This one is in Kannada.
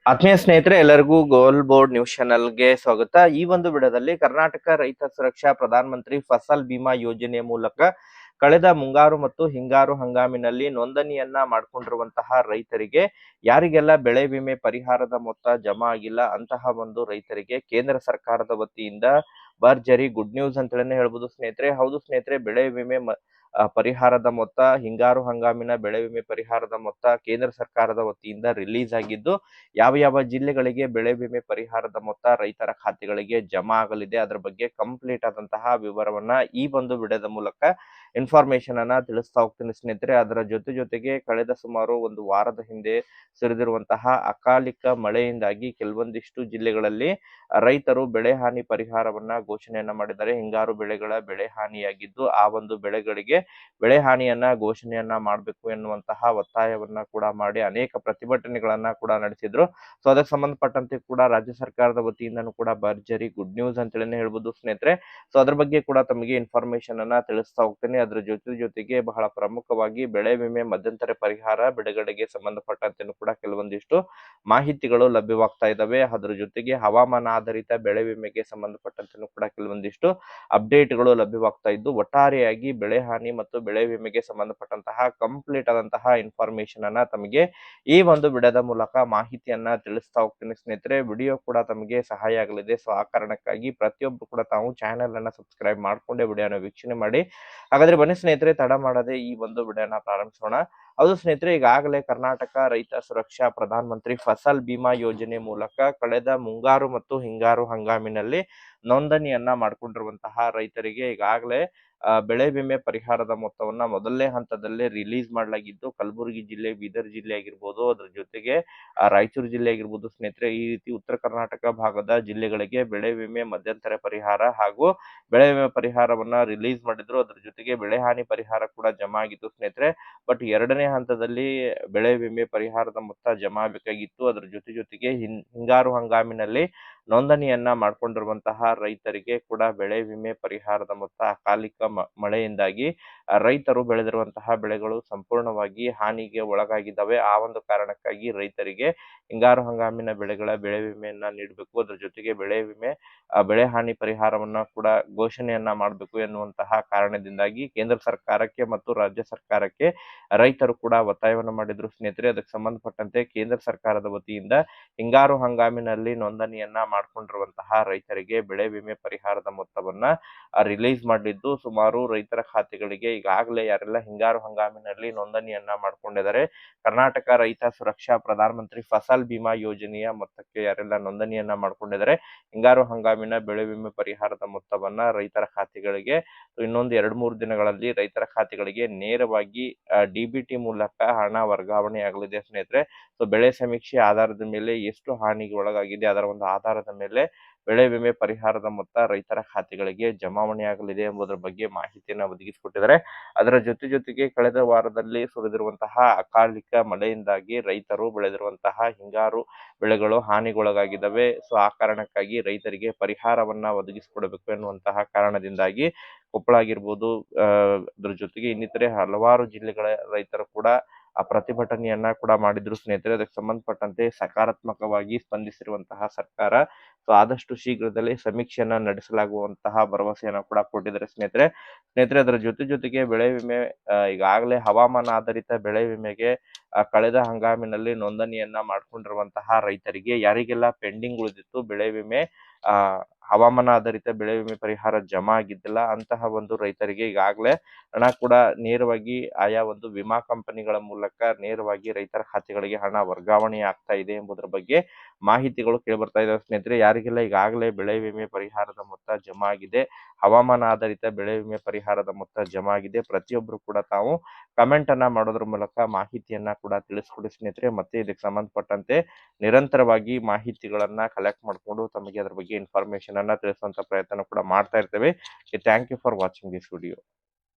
ಆತ್ಮೀಯ ಸ್ನೇಹಿತರೆ, ಎಲ್ಲರಿಗೂ ಗೋಲ್ ಬೋರ್ಡ್ ನ್ಯೂಸ್ ಚಾನೆಲ್ಗೆ ಸ್ವಾಗತ. ಈ ಒಂದು ವಿಡಿಯೋದಲ್ಲಿ ಕರ್ನಾಟಕ ರೈತ ಸುರಕ್ಷಾ ಪ್ರಧಾನ ಮಂತ್ರಿ ಫಸಲ್ ಬಿಮಾ ಯೋಜನೆಯ ಮೂಲಕ ಕಳೆದ ಮುಂಗಾರು ಮತ್ತು ಹಿಂಗಾರು ಹಂಗಾಮಿನಲ್ಲಿ ನೋಂದಣಿಯನ್ನ ಮಾಡಿಕೊಂಡಿರುವಂತಹ ರೈತರಿಗೆ, ಯಾರಿಗೆಲ್ಲ ಬೆಳೆ ವಿಮೆ ಪರಿಹಾರದ ಮೊತ್ತ ಜಮಾ ಆಗಿಲ್ಲ ಅಂತಹ ಒಂದು ರೈತರಿಗೆ ಕೇಂದ್ರ ಸರ್ಕಾರದ ವತಿಯಿಂದ ಭರ್ಜರಿ ಗುಡ್ ನ್ಯೂಸ್ ಅಂತ ಹೇಳ್ಬೋದು ಸ್ನೇಹಿತರೆ. ಹೌದು ಸ್ನೇಹಿತರೆ, ಬೆಳೆ ವಿಮೆ ಪರಿಹಾರದ ಮೊತ್ತ, ಹಿಂಗಾರು ಹಂಗಾಮಿನ ಬೆಳೆ ವಿಮೆ ಪರಿಹಾರದ ಮೊತ್ತ ಕೇಂದ್ರ ಸರ್ಕಾರದ ವತಿಯಿಂದ ರಿಲೀಸ್ ಆಗಿದ್ದು, ಯಾವ ಯಾವ ಜಿಲ್ಲೆಗಳಿಗೆ ಬೆಳೆ ವಿಮೆ ಪರಿಹಾರದ ಮೊತ್ತ ರೈತರ ಖಾತೆಗಳಿಗೆ ಜಮಾ ಆಗಲಿದೆ ಅದರ ಬಗ್ಗೆ ಕಂಪ್ಲೀಟ್ ಆದಂತಹ ವಿವರವನ್ನ ಈ ಒಂದು ವಿಡಿಯೋದ ಮೂಲಕ ಇನ್ಫಾರ್ಮೇಶನ್ ಅನ್ನ ತಿಳಿಸ್ತಾ ಹೋಗ್ತೀನಿ ಸ್ನೇಹಿತರೆ. ಅದರ ಜೊತೆಗೆ ಕಳೆದ ಸುಮಾರು ಒಂದು ವಾರದ ಹಿಂದೆ ಸುರಿದಿರುವಂತಹ ಅಕಾಲಿಕ ಮಳೆಯಿಂದಾಗಿ ಕೆಲವೊಂದಿಷ್ಟು ಜಿಲ್ಲೆಗಳಲ್ಲಿ ರೈತರು ಬೆಳೆ ಹಾನಿ ಪರಿಹಾರವನ್ನ ಘೋಷಣೆಯನ್ನ ಮಾಡಿದ್ದಾರೆ. ಹಿಂಗಾರು ಬೆಳೆಗಳ ಬೆಳೆ ಹಾನಿಯಾಗಿದ್ದು, ಆ ಒಂದು ಬೆಳೆಗಳಿಗೆ ಬೆಳೆ ಹಾನಿಯನ್ನ ಘೋಷಣೆಯನ್ನ ಮಾಡಬೇಕು ಎನ್ನುವಂತಹ ಒತ್ತಾಯವನ್ನ ಕೂಡ ಮಾಡಿ ಅನೇಕ ಪ್ರತಿಭಟನೆಗಳನ್ನ ಕೂಡ ನಡೆಸಿದ್ರು. ಸೊ ಅದಕ್ಕೆ ಸಂಬಂಧಪಟ್ಟಂತೆ ಕೂಡ ರಾಜ್ಯ ಸರ್ಕಾರದ ವತಿಯಿಂದನೂ ಕೂಡ ಭರ್ಜರಿ ಗುಡ್ ನ್ಯೂಸ್ ಅಂತೇಳಿ ಹೇಳ್ಬೋದು ಸ್ನೇಹಿತರೆ. ಸೊ ಅದ್ರ ಬಗ್ಗೆ ಕೂಡ ತಮಗೆ ಇನ್ಫಾರ್ಮೇಶನ್ ಅನ್ನ ತಿಳಿಸ್ತಾ ಹೋಗ್ತೇನೆ. ಅದ್ರ ಜೊತೆಗೆ ಬಹಳ ಪ್ರಮುಖವಾಗಿ ಬೆಳೆ ವಿಮೆ ಮಧ್ಯಂತರ ಪರಿಹಾರ ಬಿಡುಗಡೆಗೆ ಸಂಬಂಧಪಟ್ಟಂತೆ ಕೂಡ ಕೆಲವೊಂದಿಷ್ಟು ಮಾಹಿತಿಗಳು ಲಭ್ಯವಾಗ್ತಾ ಇದಾವೆ. ಅದ್ರ ಜೊತೆಗೆ ಹವಾಮಾನ ಆಧಾರಿತ ಬೆಳೆ ವಿಮೆಗೆ ಸಂಬಂಧಪಟ್ಟಂತೆ ಕೂಡ ಕೆಲವೊಂದಿಷ್ಟು ಅಪ್ಡೇಟ್ಗಳು ಲಭ್ಯವಾಗ್ತಾ ಇದ್ದು, ಒಟ್ಟಾರೆಯಾಗಿ ಬೆಳೆ ಹಾನಿ ಮತ್ತು ಬೆಳೆ ವಿಮೆಗೆ ಸಂಬಂಧಪಟ್ಟಂತಹ ಕಂಪ್ಲೀಟ್ ಆದಂತಹ ಇನ್ಫಾರ್ಮೇಶನ್ ಅನ್ನ ತಮಗೆ ಈ ಒಂದು ವಿಡಿಯೋದ ಮೂಲಕ ಮಾಹಿತಿಯನ್ನ ತಿಳಿಸ್ತಾ ಹೋಗ್ತೀನಿ ಸ್ನೇಹಿತರೆ. ವಿಡಿಯೋ ಕೂಡ ತಮಗೆ ಸಹಾಯ ಆಗಲಿದೆ. ಸೊ ಆ ಕಾರಣಕ್ಕಾಗಿ ಪ್ರತಿಯೊಬ್ಬರು ಕೂಡ ತಾವು ಚಾನೆಲ್ ಅನ್ನ ಸಬ್ಸ್ಕ್ರೈಬ್ ಮಾಡ್ಕೊಂಡೆ ವಿಡಿಯೋನ ವೀಕ್ಷಣೆ ಮಾಡಿ. ಹಾಗಾದ್ರೆ ಬನ್ನಿ ಸ್ನೇಹಿತರೆ, ತಡ ಮಾಡದೆ ಈ ಒಂದು ವಿಡಿಯೋನ ಪ್ರಾರಂಭಿಸೋಣ. ಹೌದು ಸ್ನೇಹಿತರೆ, ಈಗಾಗಲೇ ಕರ್ನಾಟಕ ರೈತ ಸುರಕ್ಷಾ ಪ್ರಧಾನ ಮಂತ್ರಿ ಫಸಲ್ ಬಿಮಾ ಯೋಜನೆ ಮೂಲಕ ಕಳೆದ ಮುಂಗಾರು ಮತ್ತು ಹಿಂಗಾರು ಹಂಗಾಮಿನಲ್ಲಿ ನೋಂದಣಿಯನ್ನ ಮಾಡಿಕೊಂಡಿರುವಂತಹ ರೈತರಿಗೆ ಈಗಾಗಲೇ ಬೆಳೆ ವಿಮೆ ಪರಿಹಾರದ ಮೊತ್ತವನ್ನ ಮೊದಲನೇ ಹಂತದಲ್ಲೇ ರಿಲೀಸ್ ಮಾಡಲಾಗಿದ್ದು, ಕಲಬುರಗಿ ಜಿಲ್ಲೆ, ಬೀದರ್ ಜಿಲ್ಲೆ ಆಗಿರ್ಬೋದು, ಅದ್ರ ಜೊತೆಗೆ ರಾಯಚೂರು ಜಿಲ್ಲೆ ಆಗಿರ್ಬೋದು ಸ್ನೇಹಿತರೆ, ಈ ರೀತಿ ಉತ್ತರ ಕರ್ನಾಟಕ ಭಾಗದ ಜಿಲ್ಲೆಗಳಿಗೆ ಬೆಳೆ ವಿಮೆ ಮಧ್ಯಂತರ ಪರಿಹಾರ ಹಾಗೂ ಬೆಳೆ ವಿಮೆ ಪರಿಹಾರವನ್ನ ರಿಲೀಸ್ ಮಾಡಿದ್ರು. ಅದ್ರ ಜೊತೆಗೆ ಬೆಳೆ ಹಾನಿ ಪರಿಹಾರ ಕೂಡ ಜಮಾ ಆಗಿತ್ತು ಸ್ನೇಹಿತರೆ. ಬಟ್ ಎರಡನೇ ಹಂತದಲ್ಲಿ ಬೆಳೆ ವಿಮೆ ಪರಿಹಾರದ ಮೊತ್ತ ಜಮಾ ಆಗಬೇಕಾಗಿತ್ತು. ಅದ್ರ ಜೊತೆಗೆ ಹಿಂಗಾರು ಹಂಗಾಮಿನಲ್ಲಿ ನೋಂದಣಿಯನ್ನ ಮಾಡ್ಕೊಂಡಿರುವಂತಹ ರೈತರಿಗೆ ಕೂಡ ಬೆಳೆ ವಿಮೆ ಪರಿಹಾರದ ಮೊತ್ತ ಅಕಾಲಿಕ ಮಳೆಯಿಂದಾಗಿ ರೈತರು ಬೆಳೆದಿರುವಂತಹ ಬೆಳೆಗಳು ಸಂಪೂರ್ಣವಾಗಿ ಹಾನಿಗೆ ಒಳಗಾಗಿದ್ದಾವೆ. ಆ ಒಂದು ಕಾರಣಕ್ಕಾಗಿ ರೈತರಿಗೆ ಹಿಂಗಾರು ಹಂಗಾಮಿನ ಬೆಳೆಗಳ ಬೆಳೆ ವಿಮೆಯನ್ನ ನೀಡಬೇಕು. ಅದ್ರ ಜೊತೆಗೆ ಬೆಳೆ ಹಾನಿ ಪರಿಹಾರವನ್ನ ಕೂಡ ಘೋಷಣೆಯನ್ನ ಮಾಡಬೇಕು ಎನ್ನುವಂತಹ ಕಾರಣದಿಂದಾಗಿ ಕೇಂದ್ರ ಸರ್ಕಾರಕ್ಕೆ ಮತ್ತು ರಾಜ್ಯ ಸರ್ಕಾರಕ್ಕೆ ರೈತರು ಕೂಡ ಒತ್ತಾಯವನ್ನು ಮಾಡಿದ್ರು ಸ್ನೇಹಿತರೆ. ಅದಕ್ಕೆ ಸಂಬಂಧಪಟ್ಟಂತೆ ಕೇಂದ್ರ ಸರ್ಕಾರದ ವತಿಯಿಂದ ಹಿಂಗಾರು ಹಂಗಾಮಿನಲ್ಲಿ ನೋಂದಣಿಯನ್ನ ಮಾಡ್ಕೊಂಡಿರುವಂತಹ ರೈತರಿಗೆ ಬೆಳೆ ವಿಮೆ ಪರಿಹಾರದ ಮೊತ್ತವನ್ನ ರಿಲೀಸ್ ಮಾಡಿದ್ದು, ಸುಮಾರು ರೈತರ ಖಾತೆಗಳಿಗೆ ಈಗಾಗಲೇ ಯಾರೆಲ್ಲ ಹಿಂಗಾರು ಹಂಗಾಮಿನಲ್ಲಿ ನೋಂದಣಿಯನ್ನ ಮಾಡ್ಕೊಂಡಿದ್ದಾರೆ, ಕರ್ನಾಟಕ ರೈತ ಸುರಕ್ಷಾ ಪ್ರಧಾನ ಮಂತ್ರಿ ಫಸಲ್ ಬಿಮಾ ಯೋಜನೆಯ ಮೊತ್ತಕ್ಕೆ ಯಾರೆಲ್ಲ ನೋಂದಣಿಯನ್ನ ಮಾಡ್ಕೊಂಡಿದ್ದಾರೆ, ಹಿಂಗಾರು ಹಂಗಾಮಿನ ಬೆಳೆ ವಿಮೆ ಪರಿಹಾರದ ಮೊತ್ತವನ್ನ ರೈತರ ಖಾತೆಗಳಿಗೆ ಇನ್ನೊಂದು 2-3 ದಿನಗಳಲ್ಲಿ ರೈತರ ಖಾತೆಗಳಿಗೆ ನೇರವಾಗಿ ಡಿಬಿಟಿ ಮೂಲಕ ಹಣ ವರ್ಗಾವಣೆ ಆಗಲಿದೆ ಸ್ನೇಹಿತರೆ. ಸೊ ಬೆಳೆ ಸಮೀಕ್ಷೆ ಆಧಾರದ ಮೇಲೆ ಎಷ್ಟು ಹಾನಿಗೆ ಒಳಗಾಗಿದೆ ಅದರ ಒಂದು ಆಧಾರದ ಮೇಲೆ ಬೆಳೆ ವಿಮೆ ಪರಿಹಾರದ ಮೊತ್ತ ರೈತರ ಖಾತೆಗಳಿಗೆ ಜಮಾವಣೆ ಆಗಲಿದೆ ಎಂಬುದರ ಬಗ್ಗೆ ಮಾಹಿತಿಯನ್ನು ಒದಗಿಸಿಕೊಟ್ಟಿದ್ದಾರೆ. ಅದರ ಜೊತೆಗೆ ಕಳೆದ ವಾರದಲ್ಲಿ ಸುರಿದಿರುವಂತಹ ಅಕಾಲಿಕ ಮಳೆಯಿಂದಾಗಿ ರೈತರು ಬೆಳೆದಿರುವಂತಹ ಹಿಂಗಾರು ಬೆಳೆಗಳು ಹಾನಿಗೊಳಗಾಗಿದ್ದಾವೆ. ಸೊ ಆ ಕಾರಣಕ್ಕಾಗಿ ರೈತರಿಗೆ ಪರಿಹಾರವನ್ನ ಒದಗಿಸಿಕೊಡಬೇಕು ಎನ್ನುವಂತಹ ಕಾರಣದಿಂದಾಗಿ ಕೊಪ್ಪಳ ಆಗಿರ್ಬೋದು, ಅದ್ರ ಜೊತೆಗೆ ಇನ್ನಿತರೆ ಹಲವಾರು ಜಿಲ್ಲೆಗಳ ರೈತರು ಕೂಡ ಆ ಪ್ರತಿಭಟನೆಯನ್ನ ಕೂಡ ಮಾಡಿದ್ರು ಸ್ನೇಹಿತರೆ. ಅದಕ್ಕೆ ಸಂಬಂಧಪಟ್ಟಂತೆ ಸಕಾರಾತ್ಮಕವಾಗಿ ಸ್ಪಂದಿಸಿರುವಂತಹ ಸರ್ಕಾರ ಸೊ ಆದಷ್ಟು ಶೀಘ್ರದಲ್ಲೇ ಸಮೀಕ್ಷೆಯನ್ನ ನಡೆಸಲಾಗುವಂತಹ ಭರವಸೆಯನ್ನ ಕೂಡ ಕೊಟ್ಟಿದ್ದಾರೆ ಸ್ನೇಹಿತರೆ. ಅದರ ಜೊತೆಗೆ ಬೆಳೆ ವಿಮೆ ಈಗಾಗಲೇ ಹವಾಮಾನ ಆಧಾರಿತ ಬೆಳೆ ವಿಮೆಗೆ ಕಳೆದ ಹಂಗಾಮಿನಲ್ಲಿ ನೋಂದಣಿಯನ್ನ ಮಾಡ್ಕೊಂಡಿರುವಂತಹ ರೈತರಿಗೆ, ಯಾರಿಗೆಲ್ಲ ಪೆಂಡಿಂಗ್ ಉಳಿದಿತ್ತು ಬೆಳೆ ವಿಮೆ ಹವಾಮಾನ ಆಧಾರಿತ ಬೆಳೆ ವಿಮೆ ಪರಿಹಾರ ಜಮಾ ಆಗಿದ್ದಿಲ್ಲ ಅಂತಹ ಒಂದು ರೈತರಿಗೆ ಈಗಾಗಲೇ ಹಣ ಕೂಡ ನೇರವಾಗಿ ಆಯಾ ಒಂದು ವಿಮಾ ಕಂಪನಿಗಳ ಮೂಲಕ ನೇರವಾಗಿ ರೈತರ ಖಾತೆಗಳಿಗೆ ಹಣ ವರ್ಗಾವಣೆ ಆಗ್ತಾ ಇದೆ ಎಂಬುದರ ಬಗ್ಗೆ ಮಾಹಿತಿಗಳು ಕೇಳಿಬರ್ತಾ ಇದಾವೆ ಸ್ನೇಹಿತರೆ. ಯಾರಿಗೆಲ್ಲ ಈಗಾಗಲೇ ಬೆಳೆ ವಿಮೆ ಪರಿಹಾರದ ಮೊತ್ತ ಜಮಾ ಆಗಿದೆ, ಹವಾಮಾನ ಆಧಾರಿತ ಬೆಳೆ ವಿಮೆ ಪರಿಹಾರದ ಮೊತ್ತ ಜಮಾ ಆಗಿದೆ, ಪ್ರತಿಯೊಬ್ಬರು ಕೂಡ ತಾವು ಕಮೆಂಟ್ ಅನ್ನ ಮಾಡೋದ್ರ ಮೂಲಕ ಮಾಹಿತಿಯನ್ನ ಕೂಡ ತಿಳಿಸ್ಕೊಡಿ ಸ್ನೇಹಿತರೆ. ಮತ್ತೆ ಇದಕ್ಕೆ ಸಂಬಂಧಪಟ್ಟಂತೆ ನಿರಂತರವಾಗಿ ಮಾಹಿತಿಗಳನ್ನ ಕಲೆಕ್ಟ್ ಮಾಡಿಕೊಂಡು ತಮಗೆ ಅದರ ಬಗ್ಗೆ ಇನ್ಫಾರ್ಮೇಶನ್ ಅನ್ನ ತಿಳಿಸುವಂತ ಪ್ರಯತ್ನ ಕೂಡ ಮಾಡ್ತಾ ಇರ್ತೇವೆ. Thank you for watching this video.